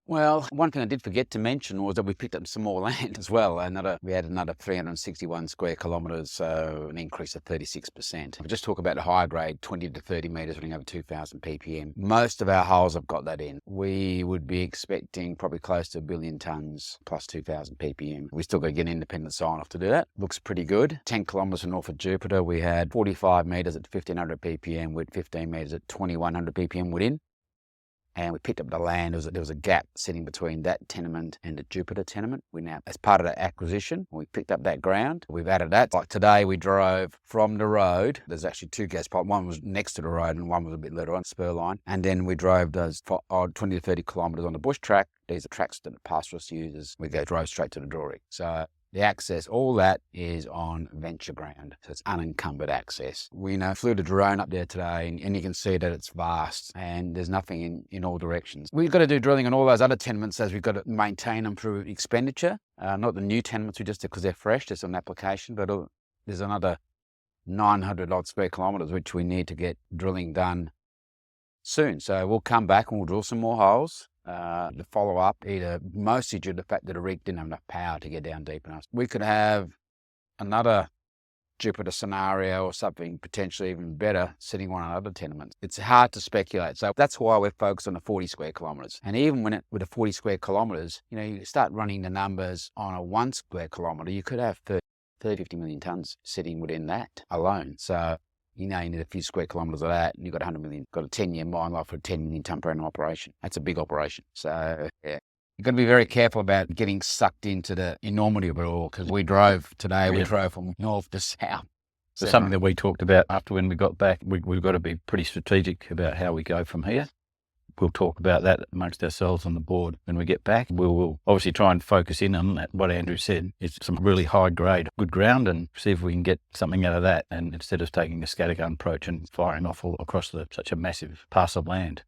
Well, one thing I did forget to mention was that we picked up some more land as well. We had another 361 square kilometres, so an increase of 36%. If we just talk about the higher grade, 20 to 30 metres running over 2,000 ppm. Most of our holes have got that in. We would be expecting probably close to 1 billion tonnes plus 2,000 ppm. We still got to get an independent sign off to do that. Looks pretty good. 10 kilometres north of Jupiter, we had 45 metres at 1,500 ppm with 15 metres at 2,100 ppm within. And we picked up the land. There was a gap sitting between that tenement and the Jupiter tenement. We now, as part of that acquisition, we picked up that ground. We've added that. Like today, we drove from the road. There's actually two gas pipes. One was next to the road and one was a bit later on, spur line. And then we drove those 20 to 30 kilometres on the bush track. These are tracks that the pastoralist uses. We drove straight to the drawing. So the access, all that is on venture ground, so it's unencumbered access. We flew the drone up there today, and you can see that it's vast, and there's nothing in all directions. We've got to do drilling on all those other tenements as we've got to maintain them through expenditure. Not the new tenements, we just because they're fresh, just an application, but there's another 900 odd square kilometres which we need to get drilling done soon. So we'll come back and we'll drill some more holes. To follow up, either mostly due to the fact that the rig didn't have enough power to get down deep enough. We could have another Jupiter scenario or something potentially even better sitting on another tenement. It's hard to speculate. So that's why we're focused on the 40 square kilometres. And even with the 40 square kilometres, you start running the numbers on a 1 square kilometre, you could have 50 million tonnes sitting within that alone. So you need a few square kilometres of that, and you've got 100 million, got a 10-year mine life for a 10 million tonne per annum operation. That's a big operation. So, yeah. You've got to be very careful about getting sucked into the enormity of it all, because we drove today, we drove from north to south. So something that we talked about after when we got back, we've got to be pretty strategic about how we go from here. We'll talk about that amongst ourselves on the board when we get back. We'll obviously try and focus in on that, what Andrew said. It's some really high grade, good ground, and see if we can get something out of that. And instead of taking a scattergun approach and firing off all across such a massive parcel of land.